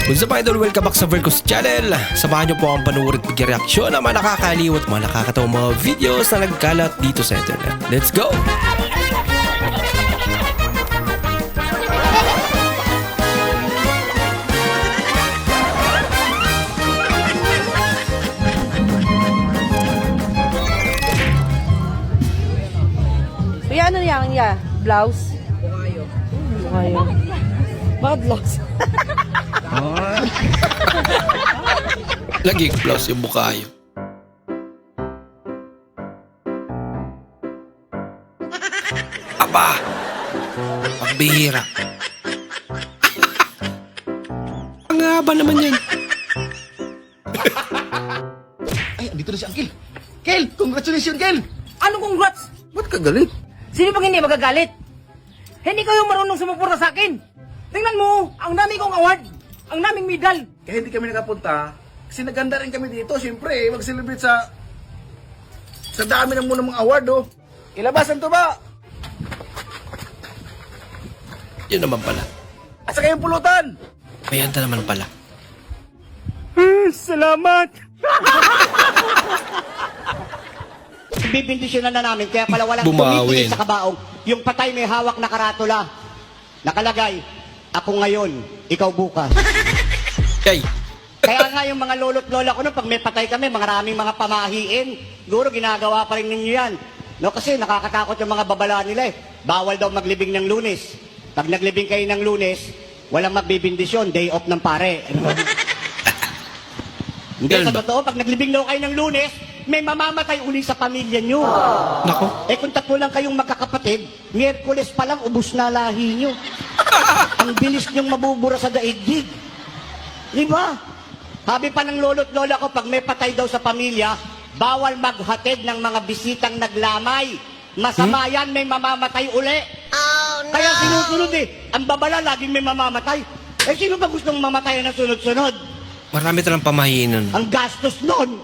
What's up idol? Welcome back sa Vercos Channel. Samahan niyo po ang panuorin at reaksyon ng mga nakakaliw at mga nakakatawang mga videos na nagkalat dito sa internet. Let's go! Kuya, ano yan niya? Blouse? Bukayo. Bakit blouse? Laging plus yung bukayo. Aba! Pagbihira. Ang haba naman yan. Ay, andito na si Uncle. Kel, congratulations, Kel! Anong congrats? Ba't ka galit? Sino pang hindi magagalit? Hindi kayo marunong sumuporta sa akin. Tingnan mo, ang dami kong award. Ang daming medal. Kaya hindi kami nakapunta, kasi naganda rin kami dito. Siyempre, mag-celebrate sa dami ng muna mga award, oh. Ilabasan to ba? Yun naman pala. At saka yung pulutan. May handa naman pala. Salamat! Bibindisyonan na namin, kaya pala walang Bumawin. tumitingin sa kabaong. Yung patay may hawak na karatula. Nakalagay, ako ngayon, ikaw bukas. Kay! Kaya nga yung mga lolo't lola ko, no, pag may patay kami, maraming mga pamahiin. Siguro ginagawa pa rin ninyo yan. No, kasi nakakatakot yung mga babala nila eh. Bawal daw maglibing ng Lunes. Pag naglibing kayo ng Lunes, walang magbibindisyon, day off ng pare. Hindi, Ganun sa ba? totoo, pag naglibing daw kayo ng Lunes, may mamamatay uli sa pamilya nyo. Nako. Eh kung tatlo lang kayong magkakapatid, Miyerkules pa lang ubus na lahi nyo. Ang bilis nyong mabubura sa daigdig. Di ba? Sabi pa ng lolo't lola ko, pag may patay daw sa pamilya, bawal maghatid ng mga bisitang naglamay. Masama yan, may mamamatay uli. Kaya sinusunod eh. Ang babala, laging may mamamatay. Eh sino ba gustong mamatay na sunod-sunod? Marami talang pamahinan. Ang gastos nun.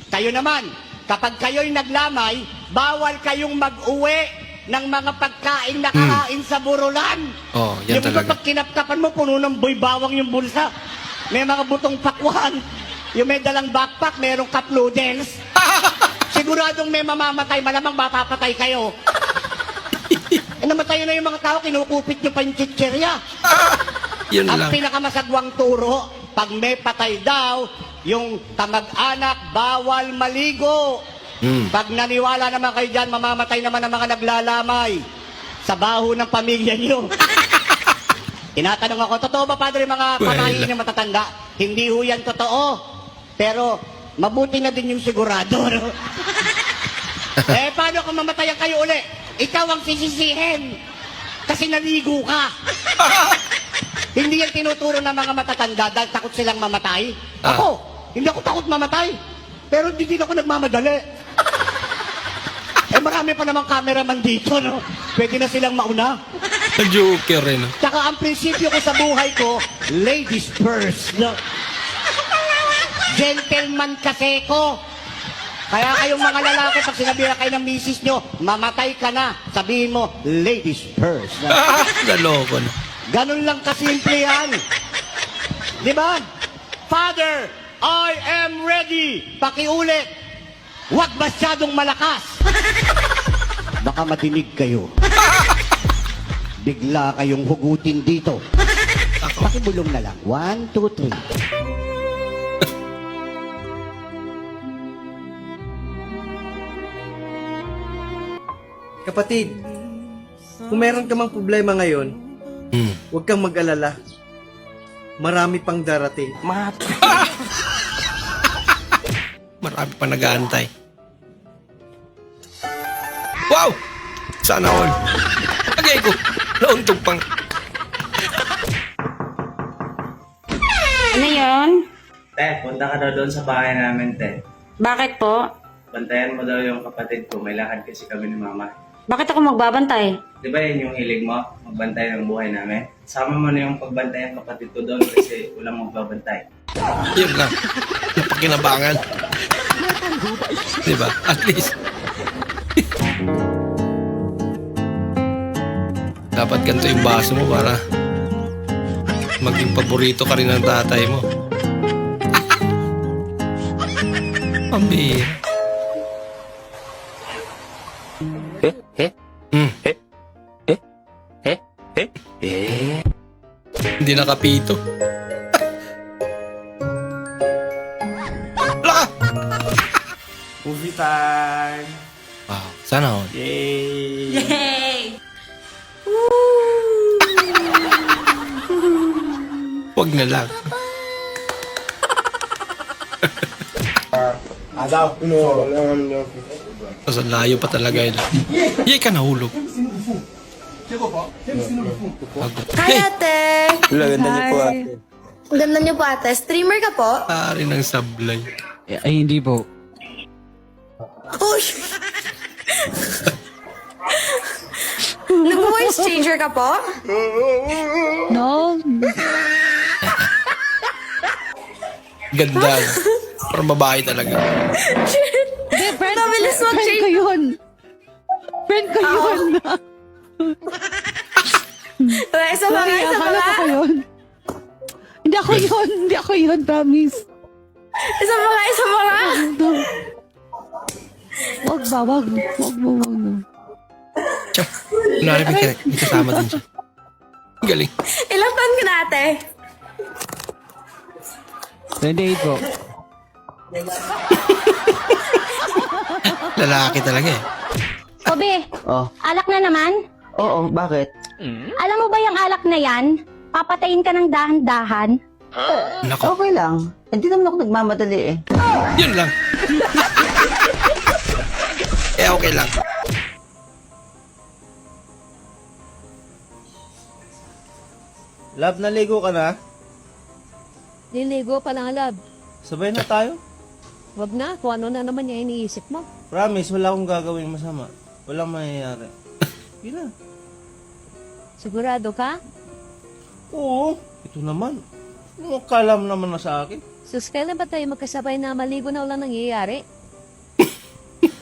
Kayo naman, kapag kayo'y naglamay, bawal kayong mag-uwi ng mga pagkain na kakain sa burulan. Oh, yan yung talaga. pag kinapkapan mo, puno ng boy bawang yung bulsa. May mga butong pakwan. Yung may dalang backpack, merong cup noodles. Siguradong may mamamatay, malamang mapapatay kayo. Eh, namatayan na yung mga tao, kinukupit nyo pa yung chicherya. Yun Ang lang. pinakamasagwang turo, pag may patay daw, yung kamag-anak, bawal maligo. Pag naniwala naman kayo dyan, mamamatay naman ang mga naglalamay sa baho ng pamilya niyo. Tinatanong ako, totoo ba, Padre, mga pamahiin ng matatanda? Hindi ho yan totoo. Pero, mabuti na din yung sigurado. No? Eh, paano kung mamatayan kayo uli? Ikaw ang sisisihin. Kasi naligo ka. Hindi yan tinuturo ng mga matatanda dahil takot silang mamatay. Ako, hindi ako takot mamatay. Pero hindi din ako nagmamadali. Eh marami pa namang cameraman dito, no? Pwede na silang mauna. Joker rin. Tsaka ang prinsipyo ko sa buhay ko, ladies first, no? Gentleman kasi ko. Kaya kayong mga lalaki, pag sinabi na kayo ng misis nyo, mamatay ka na, sabihin mo, ladies first. No? Naloko na. Ganun lang kasimple yan. Di ba? Father, I am ready. Pakiulit. Huwag masyadong malakas. Baka matinig kayo. Bigla kayong hugutin dito. Pakibulong na lang. 1, 2, 3. Kapatid, kung meron ka mang problema ngayon, huwag kang mag-alala. Marami pang darating. Marami pa nag-aantay. Wow! Sana all. Agay ko. Nauntog pang. Ano yun? Te, punta ka daw doon sa bahay namin, te. Bakit po? Bantayan mo daw yung kapatid ko. May lakad kasi kami ni mama. Bakit ako magbabantay? Di ba yan yung hilig mo? Magbantay ng buhay namin? Sama mo na yung pagbantay ng kapatid ko doon kasi walang magbabantay. Yun lang. Napakinabangan. Diba? At least. Dapat ganito yung baso mo para Maging paborito ka rin ng tatay mo. Pambira. Hindi nakapito. Wala ka! Movie time! Wow, sana all. Yay! Wag na lang. Tapos ang layo pa talaga yun. Yay ka nahulog. Hi, ate! Ganda niyo po ate. Ang ganda niyo po, ate. Streamer ka po? Pari ng sablay. Ay, hindi po. Uy! Nag-voice changer ka po? No. Ganda. Parang babae talaga. Hindi, friend. Nabilis Friend mag-change. ko yun. Friend ko yun. Isa pa nga, isa pa akala nga. ko yun. Hindi ako yun. Hindi ako yun, promise. Isa pa nga, isa pa nga. Wag ba, wag. Wag mo, wag mo. Tiyo. Kunwari may kasama din siya. Ang galing. Ilang taon ka na, ate? 28 po. Lalaki talaga eh. Obe, Oh. alak na naman? Oo, bakit? Alam mo ba yung alak na yan? Papatayin ka ng dahan-dahan? Nako, Okay lang. Hindi naman ako nagmamadali eh. yun lang. Okay lang. Love, naligo ka na? Niligo pa lang, love. Sabay na tayo? Wag na, kung ano na naman yung iniisip mo. Promise, wala akong gagawin masama. Walang mangyayari. Sige na. Sigurado ka? Oo, ito naman. Ano kala mo naman na sa akin? Sus, kailan ba tayo magkasabay na maligo na walang nangyayari?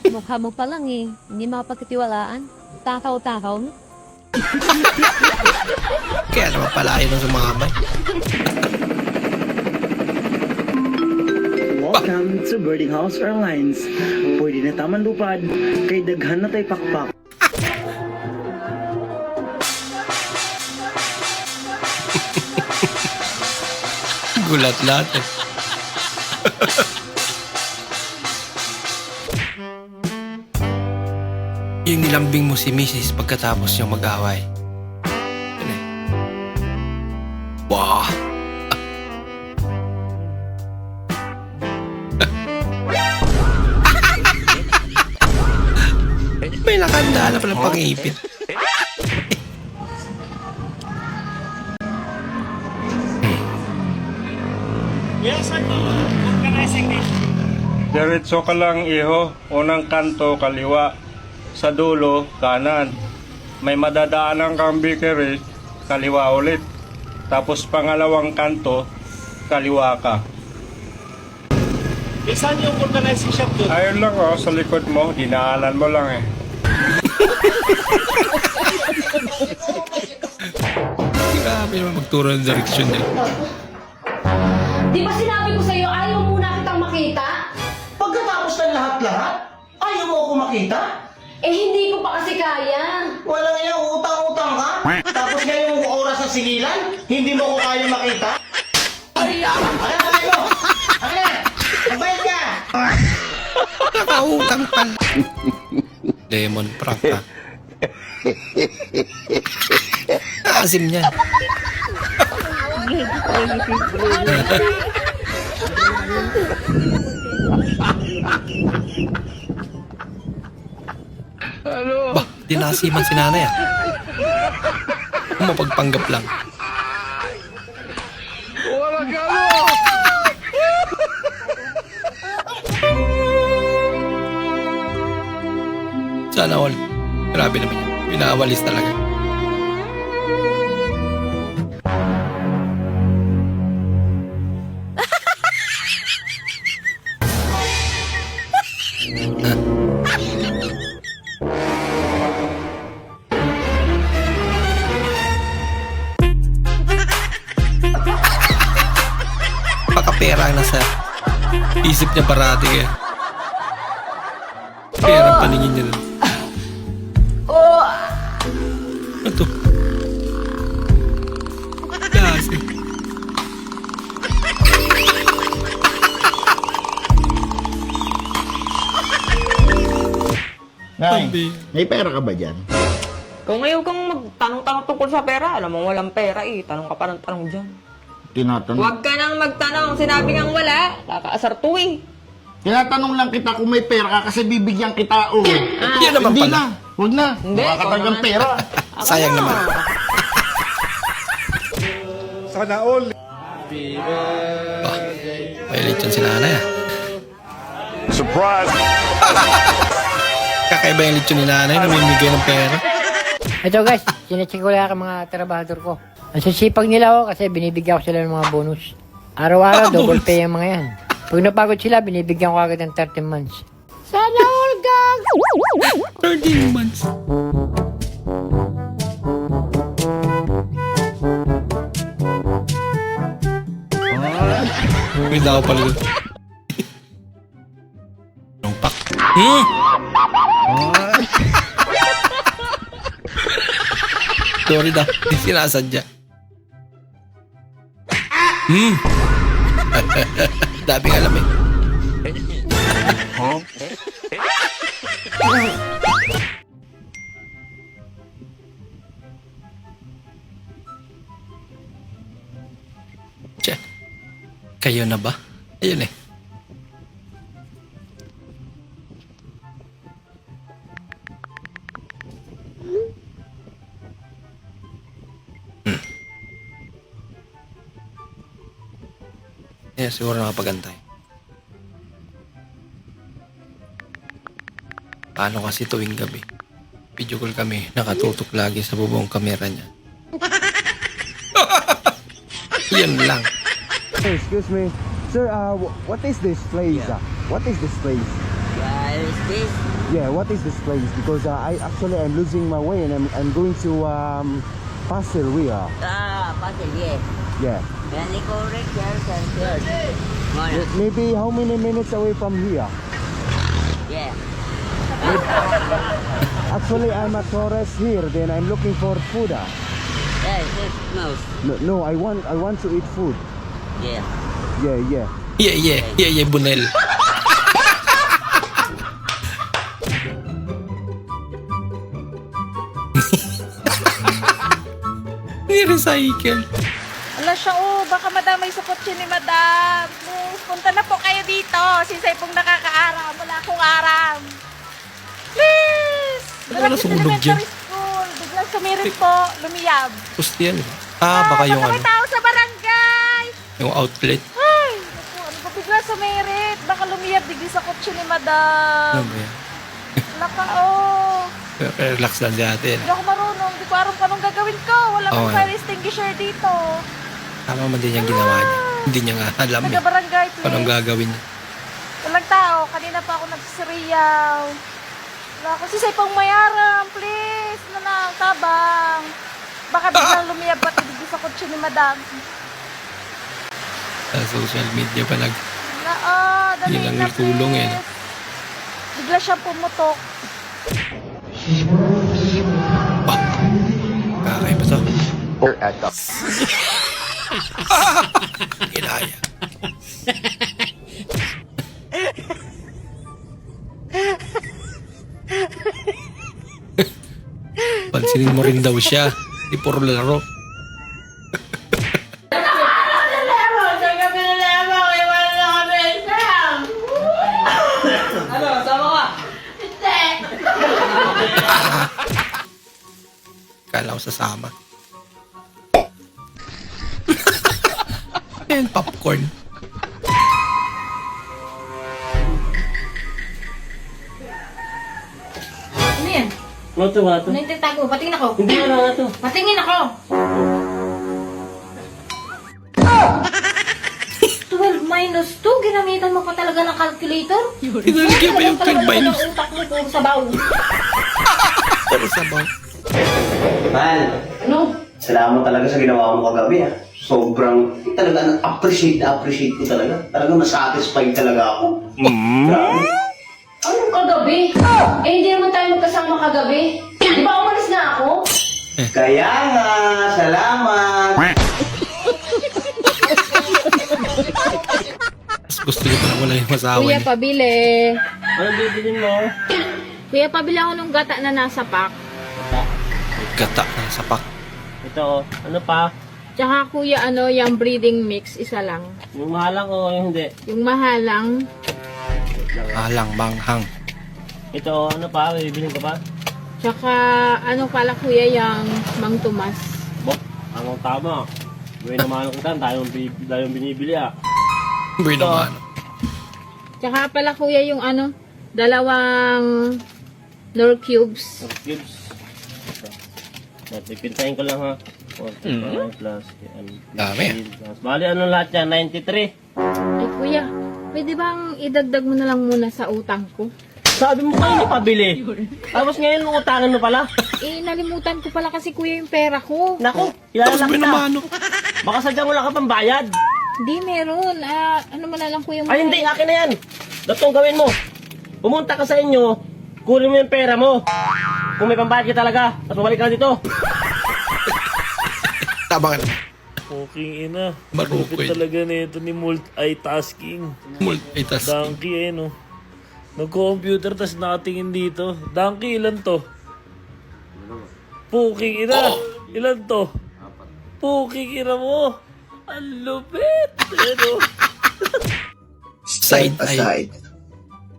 Mukha mo pa lang eh. Hindi mapagkatiwalaan. Takaw-takaw mo. Kaya naman pala ayaw nang sumamay. Welcome to Boarding House Airlines. Pwede na taman lupad, kay daghan na tay pakpak. Gulat natin. Yung nilambing mo si Mrs. pagkatapos niyang mag-away. Yun eh. Wow! May nakanda na palang pang-ipit. Diretso ka lang, iho. Unang kanto, kaliwa. Sa dulo, kanan. May madadaanan kang bakery, kaliwa ulit. Tapos pangalawang kanto, kaliwa ka. Saan yung organizing shop doon? Ayun lang oh, sa likod mo, dinaanan mo lang eh. Grabe naman magturo ng direksyon niya. Di ba sinabi ko sa'yo, ayaw muna kitang makita? Pagkatapos ng lahat-lahat, ayaw mo ako makita? Eh, hindi ko pa kasi kaya. Walang iya, utang-utang ka? Tapos ngayong oras ng sigilan, hindi mo ko kaya makita? Ay, tayo! Ano? Magbayad ka! Nakautang pala. Lemon prank ha. Asim niya. Bah, di nasiman si nanay ah. Mapagpanggap lang. Sana all. Grabe naman yan. Pinakawalis talaga. pera ang nasa isip niya parati kaya. Pera ang paningin niya nun. Ano to? Klase. Nay, may pera ka ba dyan? Kung ayaw kang magtanong-tanong tungkol sa pera, alam mo walang pera eh. Tanong ka pa ng tanong dyan. Tinatanong. Huwag ka nang magtanong. Sinabi kang wala. Kakaasar to eh. Tinatanong lang kita kung may pera ka kasi bibigyan kita. Oh. Yan naman Hindi pala. na. Huwag na. Hindi, Makakatagang ikaw pera. Sayang naman. Sana all. May lechon si nanay ah. Surprise! Kakaiba yung lechon ni nanay, namimigay ng pera. Ito guys, sinecheck ko lang ang mga trabahador ko. Ang sisipag nila ako kasi binibigyan ko sila ng mga bonus. Araw-araw, double pay ang mga yan. Pag napagod sila, binibigyan ko agad ng 13 months. Sana all gag! 13 months. Wait ako pala doon. Lumpak. Sorry daw, hindi sinasadya. Daming alam eh. Tsa, kayo na ba? Ayun eh. Yeah, siguro nakapagantay. Paano kasi tuwing gabi? Video call kami, nakatutok lagi sa bubong kamera niya. Yan lang. Excuse me. Sir, what is this place? What is this place? Yeah, what is this place? Because I'm losing my way and I'm going to Pasir Ria. Pasir, yeah. Yeah. Correct, Maybe how many minutes away from here? yeah. Actually, I'm a tourist here. Then I'm looking for food. Yes, No, I want to eat food. yeah. Yeah. Yeah, Bunel. Ni-recycle. Ala siya baka madamay sa kotse ni madam. Please, punta na po kayo dito. Sinsay pong nakakaaram. Wala akong aram. Please! Ano Malapit sa nasunog dyan? elementary school. Biglang sumirit po. Lumiyab. Gusto yan. Baka yung baka may tao sa barangay. yung outlet. Ay! Naku, ano ba biglang sumirit? Baka lumiyab digdi sa kotse ni Ano madam. ba yan? Laka, Relax lang si ate. Hindi ako marunong. Hindi ko aram kung anong gagawin ko. Wala Oo, akong fire extinguisher dito. Tama man din yung ginawa niya. Hindi niya nga alam eh. Taga-barangay, Kung anong please. gagawin niya. Walang tao. Kanina pa ako nagsisiriyaw. Wala ako. Sisay pang mayaram, please. Na lang, tabang. Baka biglang lumiyab at ibigay sa kotse ni madam. Sa social media pa Dali Yun ang na, tulong eh, no? please. Bigla siyang pumutok. Kakay ba to? Inaya. Pansinin mo rin daw siya. Di puro laro. Kala ko sasama. Ayan, popcorn. Ano yan? Wato. Ano yung tagtago? Patingin ako. Hindi na nga to. Patingin ako. 12 minus 2? Ginamitan mo pa talaga ng calculator? Pinalagyan pa yung 12 minus. Ang utak mo kung sabaw. Puro sabaw. Mahal, Ano? salamat talaga sa ginawa mo kagabi. Sobrang, talaga, appreciate ko talaga. Talaga na-satisfied talaga ako. Grabe. Anong kagabi? Eh, hindi naman tayo magkasama kagabi. Di ba umalis na ako? Kaya nga, salamat. Mas gusto niyo pala wala yung masawa Kuya, niya. pabili. Anong bibilin mo? Kuya, pabili ako ng gata na nasa pack. Gata na sapak. Ito, ano pa? Tsaka kuya, yung breeding mix, isa lang. Yung mahalang o yung hindi? Yung mahalang, Alang banghang. Ito, ano pa? Bibilin ka pa? tsaka pala kuya, yung Mang Tomas. Bok, ang tama. Gawin naman ako kita, tayong binibili ah. Boy naman. Tsaka pala kuya, yung dalawang Nor Cubes. Cubes. Ipintahin ko lang ha. 45 plus. Dami. Bali, ano lahat yan? 93. Ay kuya, pwede bang idagdag mo na lang muna sa utang ko? Sabi mo kayo pabili. Tapos ngayon utangan mo pala. Eh, nalimutan ko pala kasi kuya yung pera ko. Naku, kilala Boy kita. naman. Baka sadyang wala ka pang bayad. Hindi, meron. Ano mo na lang kuya mo? Ay hindi, akin na yan. Datong gawin mo. Pumunta ka sa inyo, kunin mo yung pera mo. Kung may pambayad ka talaga, tapos bumalik ka na dito. Tabangan. Fucking ina. Marukoy. Lupit talaga na ito ni multitasking. Multitas. Donkey eh no. Nag-computer tas nakatingin dito. Donkey, ilan to? Fucking ina. Ilan to? Fucking ina mo. Ang lupit. Ano? Side Step aside.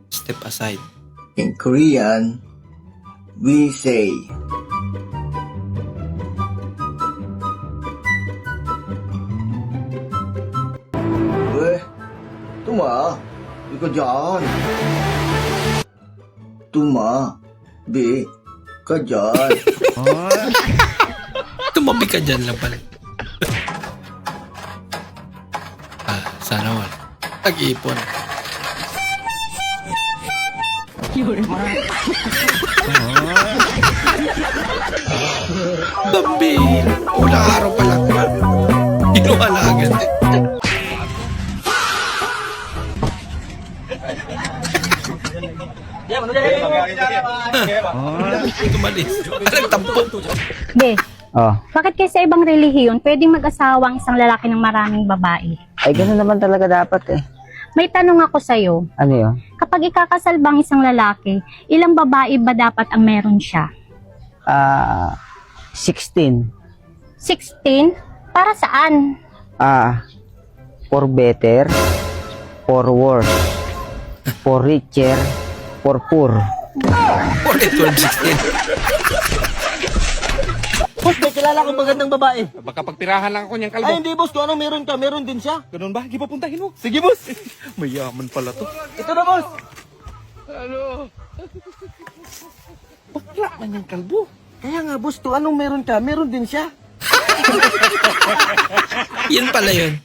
Step aside. In Korean, we say, Tuma, ikaw dyan. Tuma, be, ka dyan. Tumabi ka dyan lang pala. Sana wala. Nag-iipon. Bambi! Ulang araw pa lang. Inuhalagan eh. Tumalis. Anong tampo? Be, Oh. bakit kasi sa ibang relihiyon pwedeng mag-asawa ang isang lalaki ng maraming babae? Ay, gano'n naman talaga dapat eh. May tanong ako sa'yo. Ano yun? Kapag ikakasal bang isang lalaki, ilang babae ba dapat ang meron siya? 16. 16? Para saan? For better, for worse, for richer, for poor. 12-16. Boss, may kilala kong magandang babae. Baka pagtirahan lang ako niyang kalbo. Ay hindi boss, kung anong meron ka, meron din siya. Ganun ba? Hindi papuntahin mo. Sige, boss. Mayaman pala to. Ito na boss. Bakla man yung kalbo. Kaya nga boss, kung anong meron ka, meron din siya. Yun pala yun.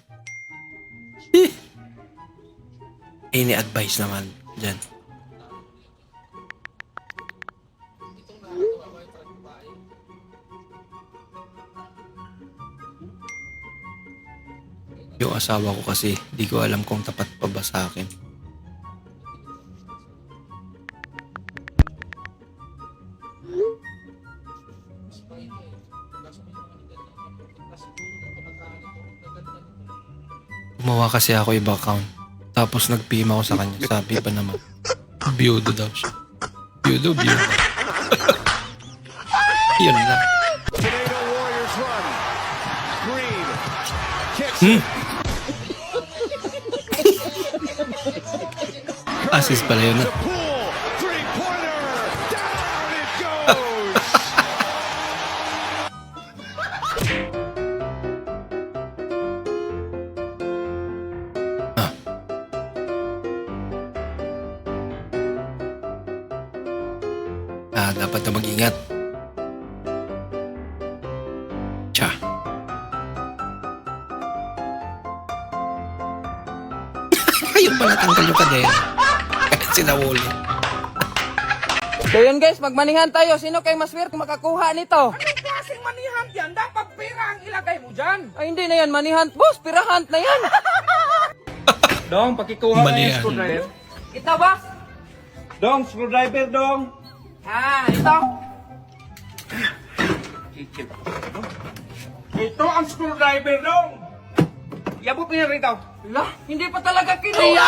Any advice naman dyan? Yung asawa ko kasi, di ko alam kung tapat pa ba sa akin. Gumawa kasi ako iba account. Tapos nag-PM ako sa kanya. Sabi pa naman, biyudo daw siya. Biyudo. Yun lang. Assist pala yun. Dapat na mag-ingat. Tsa. Ayun pala, tanggal yung kadera. Kahit sinawuli. So yun guys, magmaningan tayo. Sino kay mas weird kung makakuha nito? Anong klaseng manihant yan. Dapat pera ang ilagay mo dyan. Ay, hindi na yan manihant, boss. Pirahant na yan. Dong, pakikuha na yung Manihan. screwdriver. Ito, boss. Dong, screwdriver dong. Ito. Ito ang screwdriver dong. Yabot niya rito. Lah, hindi pa talaga kinuha.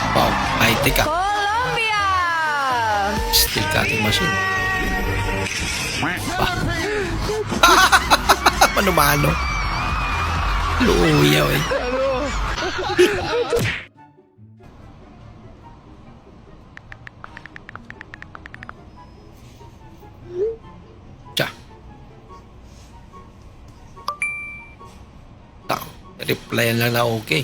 Wow, high-tech ah. Colombia! Steel cutting machine. Mano-mano. Luyaw eh. Tsa. Tako, replyan lang na okay.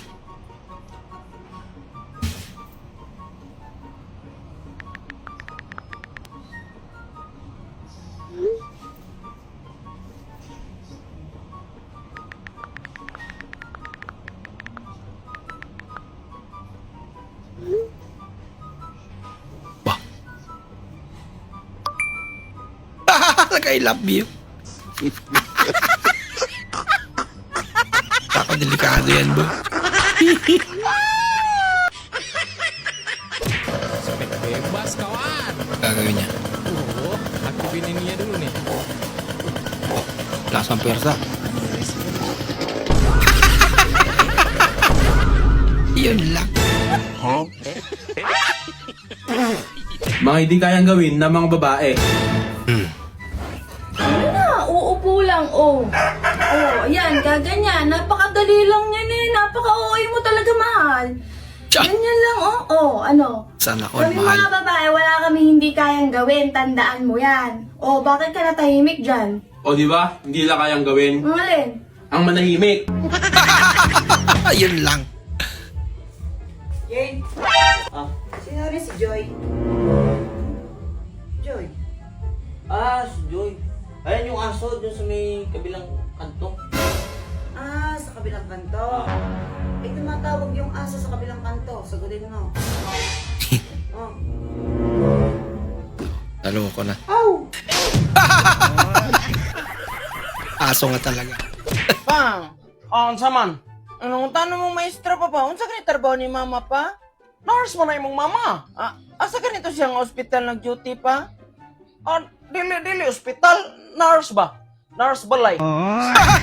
I love you. Ako delikado yan, bro. Bebas, kawan. Gagawin niya. Oo, aktifinin niya dulu nih. Lasang persa. Yun lang. Mga hindi kayang gawin ng mga babae. Ano na, uupo lang, oh. Oh, yan, gaganyan. Napakadali lang yan eh. Napaka-OA mo talaga, mahal. Ganyan lang, oh. Oh, ano? Sana all Kami mahal. mga babae, wala kami hindi kayang gawin. Tandaan mo yan. Oh, bakit ka natahimik dyan? O di ba? Hindi lang kayang gawin. Ang alin? Ang manahimik. Ayun lang. Jane? Sino rin si Joy? Joy? Si Joy. Ayan yung aso dun sa may kabilang kanto. Sa kabilang kanto. Tumatawag yung aso sa kabilang kanto. Sagutin mo. Talo ko na. Oh! Aso nga talaga. Pang, unsa man? Anong tanong mong maestro pa pa? Unsa ganito trabaho ni mama pa? Nurse mo na imong mama. Asa ganito siyang ospital nag-duty pa? Dili ospital. Nurse ba? Nurse balay.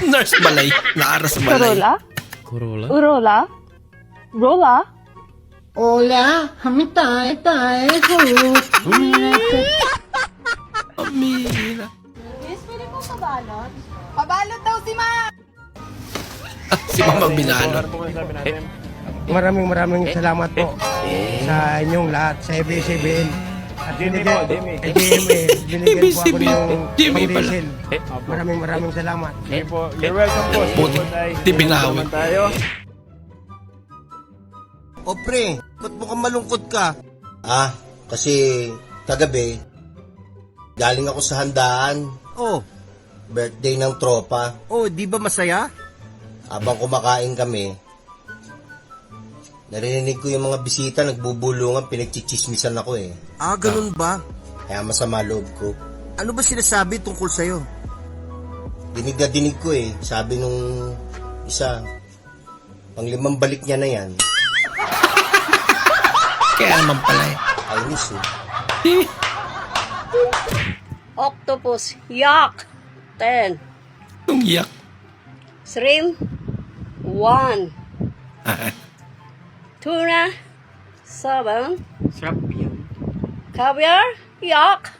Nurse balay. Naaras balay. Corolla? Urola? Rola? Hola, hamitay tayo. Amira. Yes, pwede po pabalot. Pabalot daw si Ma! Si Mama Binalo. Maraming salamat po sa inyong lahat sa ABS-CBN. At binigyan binigyan po ako ng foundation. Maraming salamat. You're welcome po. Di binawi. O pre, ba't mukhang malungkot ka? Kasi kagabi, galing ako sa handaan. Oh, Birthday ng tropa. oh, di ba masaya? Habang kumakain kami, narinig ko yung mga bisita nagbubulungan, pinagchichismisan ako eh. Ganun ba? Kaya masama loob ko. Ano ba sinasabi tungkol sa'yo? Dinig na dinig ko eh. Sabi nung isa, pang-limang balik niya na yan. Kaya naman pala eh. Ayos eh. Octopus. Yak. 10. Yung yak. Shrimp. 1. Tuna. 7. Sarap yan. Caviar. Yak.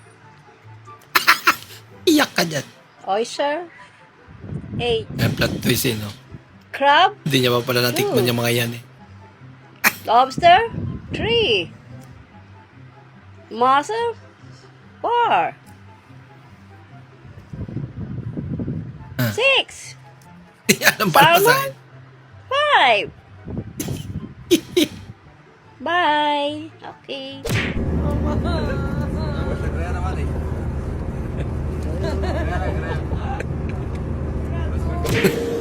Iyak ka dyan. Oyster. 8. May plot twist eh, no? Crab. Hindi niya pa pala natikman yung mga yan eh. Lobster. 3. Mussel. 4. 6. Alam pala sa akin. 5. Bye. Okay.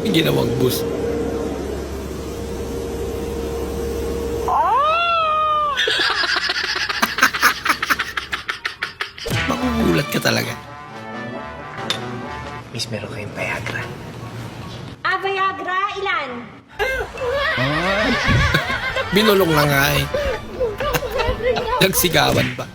Yung ginawang bus. Makukulat ka talaga. Miss, meron kayong Viagra. Viagra, ilan? Binulong na nga eh. Nagsigawan pa.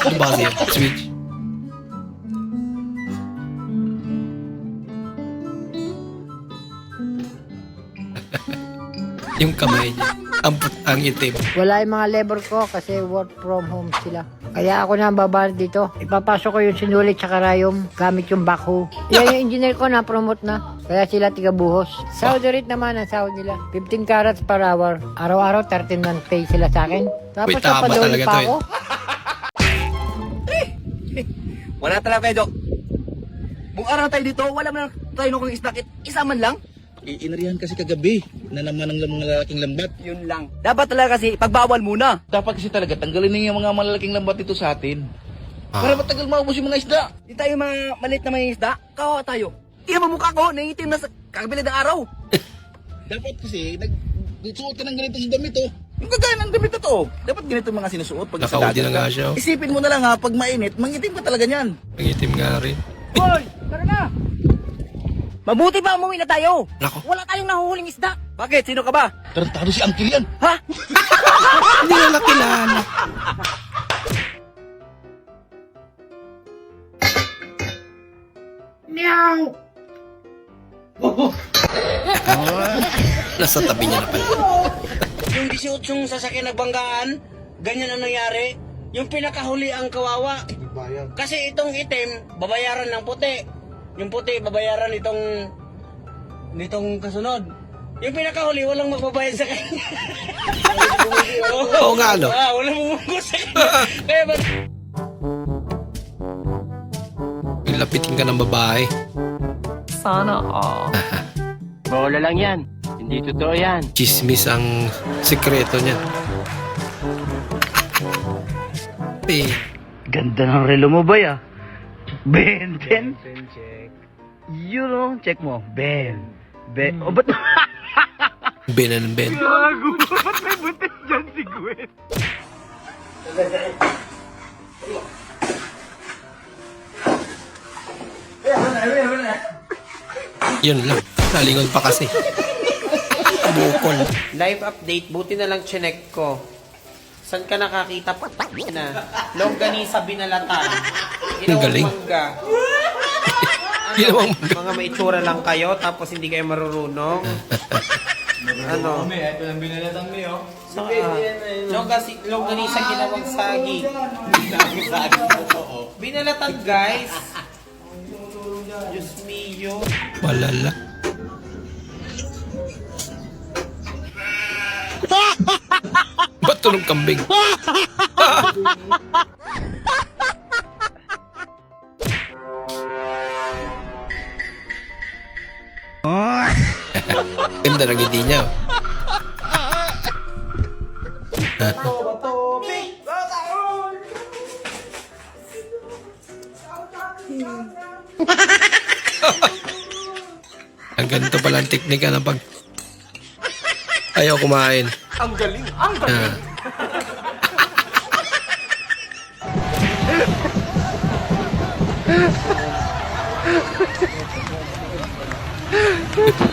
Ano ba kasi yun? Switch. Yung kamay niya. Ang itim. Wala yung mga labor ko kasi work from home sila. Kaya ako na ang babayad dito. Ipapasok ko yung sinulit sa karayom gamit yung backhoe. Yan yung engineer ko na promote na. Kaya sila tiga-buhos. Saudi rate naman ang sahod nila. 15 carats per hour. Araw-araw 13 month pay sila sa akin. Tapos Uy, tama napaduli talaga pa to eh. ako. Wala talaga kayo, Dok. Buong araw tayo dito, wala man tayo nung isda. Isa man lang. Inarihan kasi kagabi na naman ng mga malalaking lambat. Yun lang. Dapat talaga kasi pagbawal muna. Dapat kasi talaga tanggalin na yung mga malalaking lambat dito sa atin. Para matagal maubos yung mga isda. Di tayo mga maliit na mga isda. Kawawa tayo. Iya mo mukha ko, nangitim na sa kakabilad ng araw. Dapat kasi nagsuot ka ng ganitong damit oh. Yung kagaya ng damit na to. Dapat ganito mga sinusuot pag sa Nakaudi dagat na nga ka. siya. Oh. Isipin mo na lang ha, pag mainit, mangitim ka talaga niyan. Ang itim nga rin. Hoy, tara na! Mabuti pa umuwi na tayo. Nako. Wala tayong nahuhuling isda. Bakit? Sino ka ba? Tarantado si Uncle yan. Ha? Hindi na nakilala. Meow! Nasa tabi niya na pala. Yung 18 sasakyan nagbanggaan, ganyan ang nangyari. Yung pinakahuli ang kawawa. Kasi itong itim, babayaran ng puti. Yung puti, babayaran nitong kasunod. Yung pinakahuli, walang magbabayad sa kanya. Oo nga, no? Walang mumunggo sa kanya. Kaya ba... Lapitin ka ng babae. Sana all. Bola lang yan. Hindi totoo yan. Chismis ang sikreto niya. Ganda ng relo mo ba ya? Ben. Yun oh, check mo. Ben. Oh, ba't? Ben and Ben. Gago. Ba't may butik dyan si Gwen? Yun lang. Nalingon pa kasi. Bukol. Live update, buti na lang chinek ko. Saan ka nakakita pa? Na. Longganisa binalatan. Ang galing. Mangga. Mga may itsura lang kayo, tapos hindi kayo marurunong. Ano? Ito lang binalatan mo yun. Longganisa ginawang saging. Binalatan, guys. Diyos mio. Malala. Ba't tulong kambing? Ganda ng ngiti niya. Ang ganito pala ang teknika ng pag... Ayaw kumain. Ang galing, ang galing.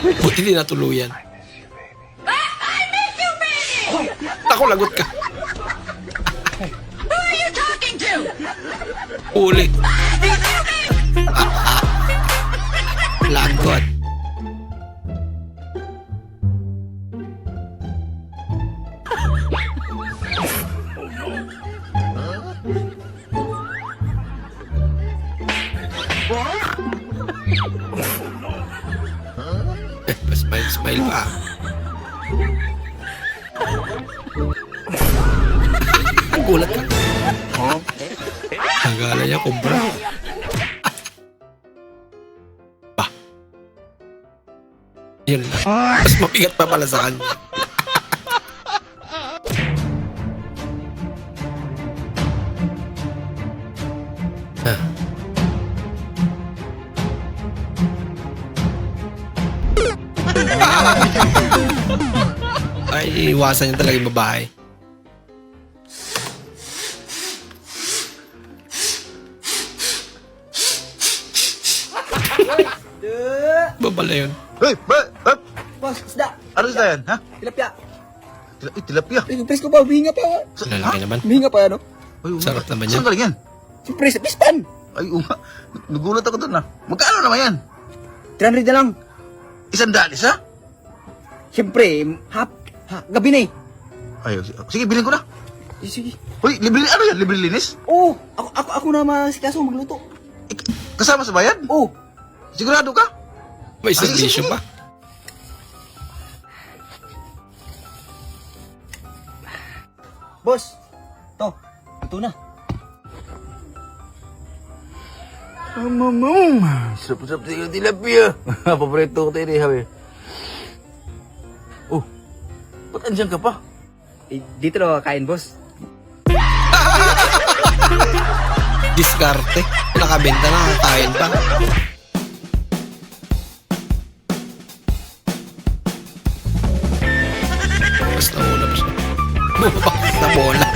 Buti di natuluyan. Ako, lagot ka. Who are you talking to? Uli. Lagot. Smile pa. Gulat ka. Nagala niya, kumbra. Ba? Yun lang. Mas mabigat pa pala sa kanya. Ay, iwasan niya talaga yung babae. Babala yun. Hey, Boss, isda. ano sa yan, ha? Tilapia. Tilapia. Presko pa, huminga pa. Lalaki naman. Huminga pa, ano? Sarap naman yan. Saan galing yan? Siyempre, sa pispan. Ay, nagulat ako dun, ha? Magkano naman yan? 300 na lang. 100 isa? Siyempre, gabi na eh. Ay, sige, bilhin ko na. Sige. Hoy, libre, ano yan? Libre linis? Oo, ako na masikaso magluto. Kasama sa bayan? Oo. Sigurado ka? May servisyo pa. Boss, to, ito na. Sarap-sarap sa yung tilapia. Paborito ko tayo rin, hawi. Oh, ba't andyan ka pa? Dito na kakain, boss. Diskarte. Nakabenta na, kakain pa. Mas naulap siya. Bakit na bola?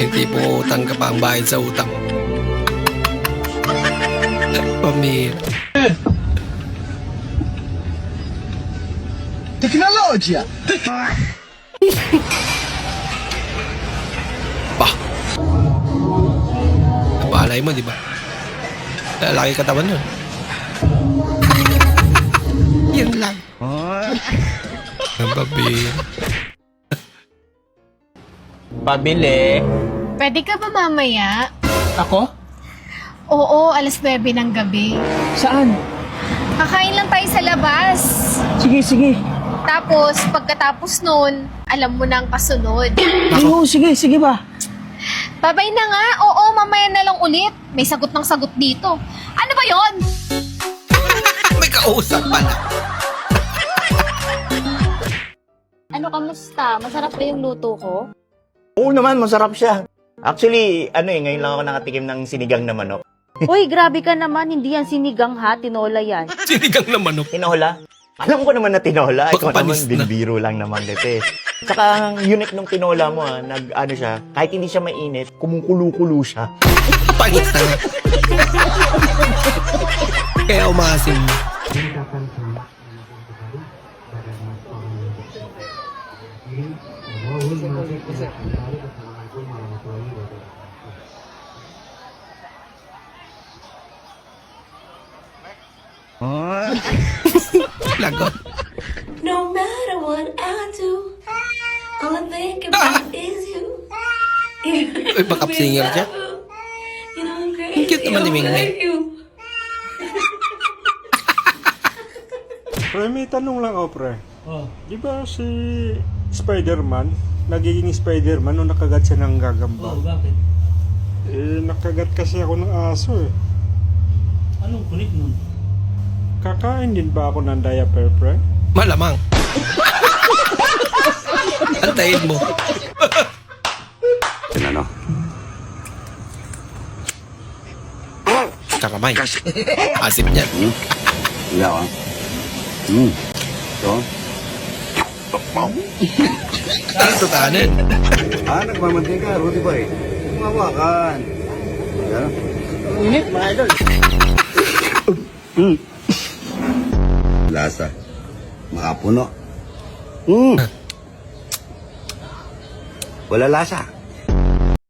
Hindi po utang ka pa ang bayad sa utang. Pamir. Teknolojia! Bah! Napaalay mo, di ba? Lalaki katawan nun. Yan lang. Ang babi. Pabili. Pwede ka ba mamaya? Ako? Oo, alas 9 ng gabi. Saan? Kakain lang tayo sa labas. Sige, sige. Tapos, pagkatapos nun, alam mo na ang kasunod. Oo, sige ba? Babay na nga. Oo, mamaya na lang ulit. May sagot ng sagot dito. Ano ba yon? May kausap pala. Ano, kamusta? Masarap ba yung luto ko? Oo naman, masarap siya. Actually, ngayon lang ako nakatikim ng sinigang na manok. Uy, grabe ka naman. Hindi yan sinigang ha, tinola yan. Sinigang na manok? Tinola? Alam ko naman na tinola. Ikaw Baka naman, panis na. binbiro lang naman dito eh. Tsaka ang unique nung tinola mo ano siya, kahit hindi siya mainit, kumukulo-kulo siya. Panis na nga. Kaya umasim mo. Lagot. No matter what I do, all I think about is you. Uy, backup singer siya. You know I'm Ang cute naman ni Mingming. Pre, may tanong lang ako, pre. Di ba si Spider-Man, nagiging Spider-Man nung nakagat siya ng gagamba? Bakit? Nakagat kasi ako ng aso eh. Anong kulit nun? Kakain din ba ako ng diaper, pre? Malamang. Antayin mo. Ano? Kakamay. Asip niyan. Wala ka. Ito? Tatanin. Nagmamantika, Rudy Boy. Kumawakan. Yan. Init, mga idol. Lasa. Makapuno. Wala lasa.